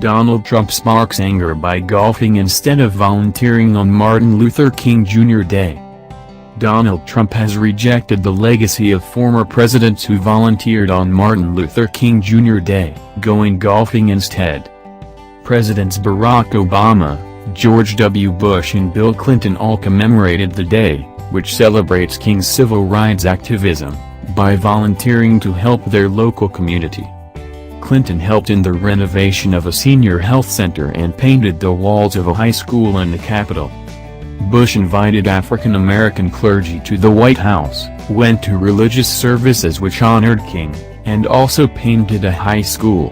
Donald Trump sparks anger by golfing instead of volunteering on Martin Luther King Jr. Day. Donald Trump has rejected the legacy of former presidents who volunteered on Martin Luther King Jr. Day, going golfing instead. Presidents Barack Obama, George W. Bush and Bill Clinton all commemorated the day, which celebrates King's civil rights activism, by volunteering to help their local community. Clinton helped in the renovation of a senior health center and painted the walls of a high school in the Capitol. Bush invited African American clergy to the White House, went to religious services which honored King, and also painted a high school.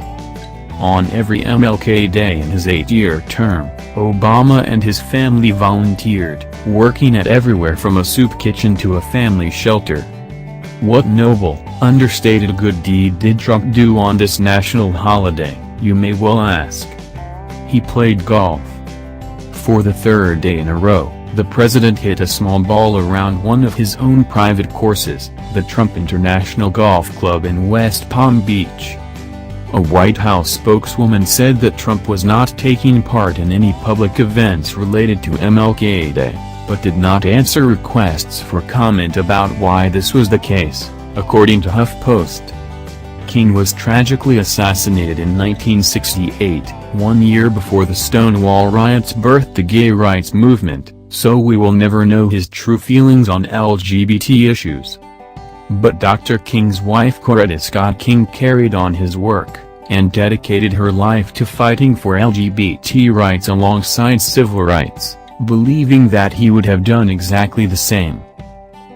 On every MLK Day in his 8-year term, Obama and his family volunteered, working at everywhere from a soup kitchen to a family shelter. What noble, understated good deed did Trump do on this national holiday, you may well ask? He played golf. For the third day in a row, the president hit a small ball around one of his own private courses, the Trump International Golf Club in West Palm Beach. A White House spokeswoman said that Trump was not taking part in any public events related to MLK Day, but did not answer requests for comment about why this was the case, according to HuffPost. King was tragically assassinated in 1968, 1 year before the Stonewall riots birthed the gay rights movement, so we will never know his true feelings on LGBT issues. But Dr. King's wife Coretta Scott King carried on his work, and dedicated her life to fighting for LGBT rights alongside civil rights, believing that he would have done exactly the same.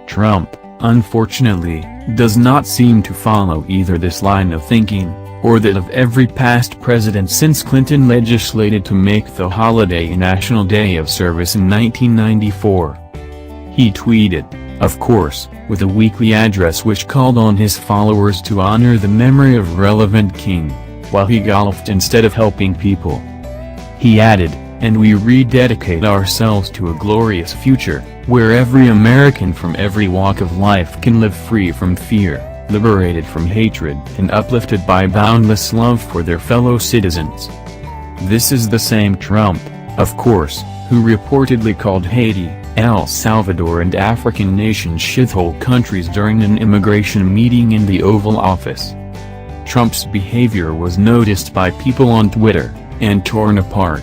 Trump, unfortunately, does not seem to follow either this line of thinking, or that of every past president since Clinton legislated to make the holiday a national day of service in 1994. He tweeted, of course, with a weekly address which called on his followers to honor the memory of relevant King, while he golfed instead of helping people. He added, and we rededicate ourselves to a glorious future, where every American from every walk of life can live free from fear, liberated from hatred and uplifted by boundless love for their fellow citizens. This is the same Trump, of course, who reportedly called Haiti, El Salvador and African nations shithole countries during an immigration meeting in the Oval Office. Trump's behavior was noticed by people on Twitter, and torn apart.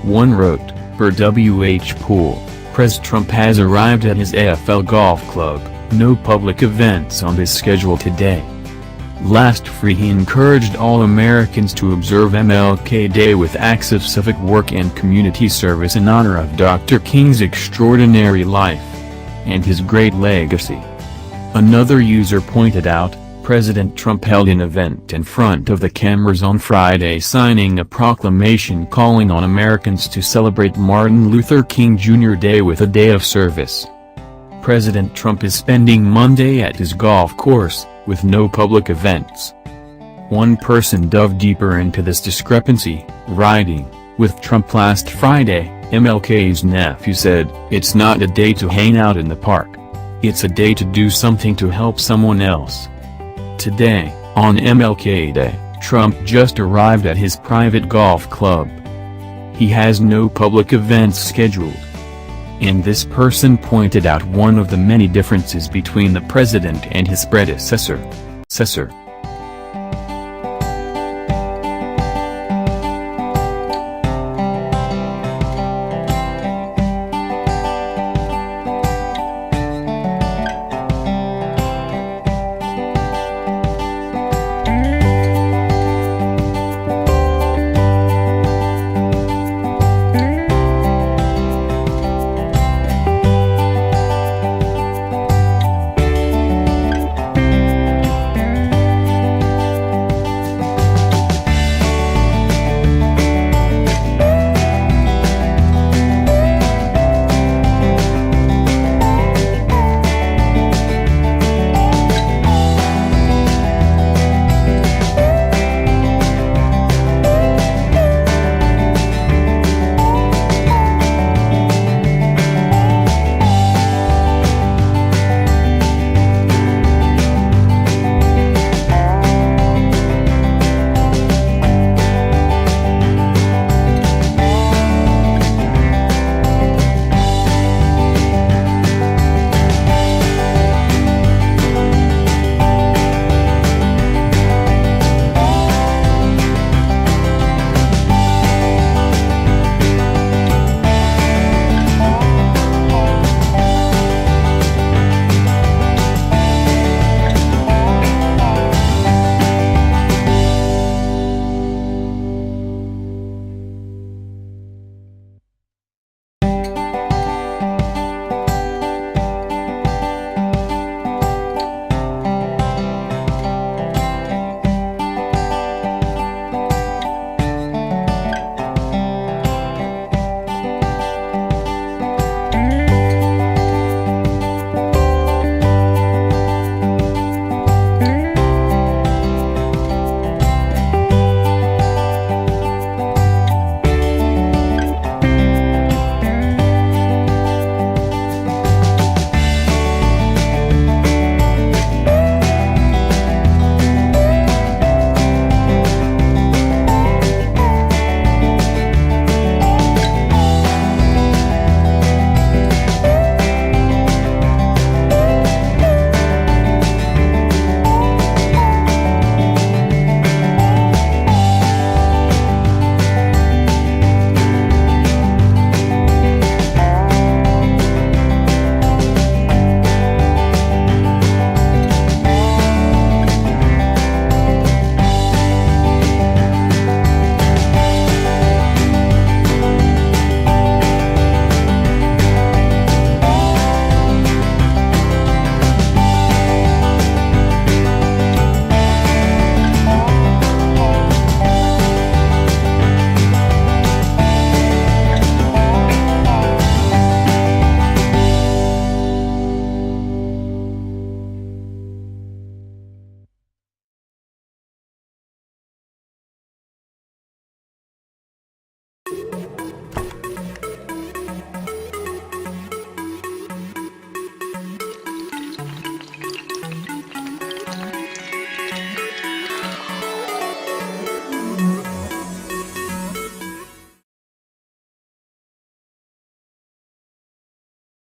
One wrote, per W.H. Poole, Pres Trump has arrived at his AFL golf club, no public events on his schedule today. Last free he encouraged all Americans to observe MLK Day with acts of civic work and community service in honor of Dr. King's extraordinary life and his great legacy. Another user pointed out, President Trump held an event in front of the cameras on Friday signing a proclamation calling on Americans to celebrate Martin Luther King Jr. Day with a day of service. President Trump is spending Monday at his golf course, with no public events. One person dove deeper into this discrepancy, writing, with Trump last Friday, MLK's nephew said, "It's not a day to hang out in the park. It's a day to do something to help someone else." Today, on MLK Day, Trump just arrived at his private golf club. He has no public events scheduled. And this person pointed out one of the many differences between the president and his predecessor.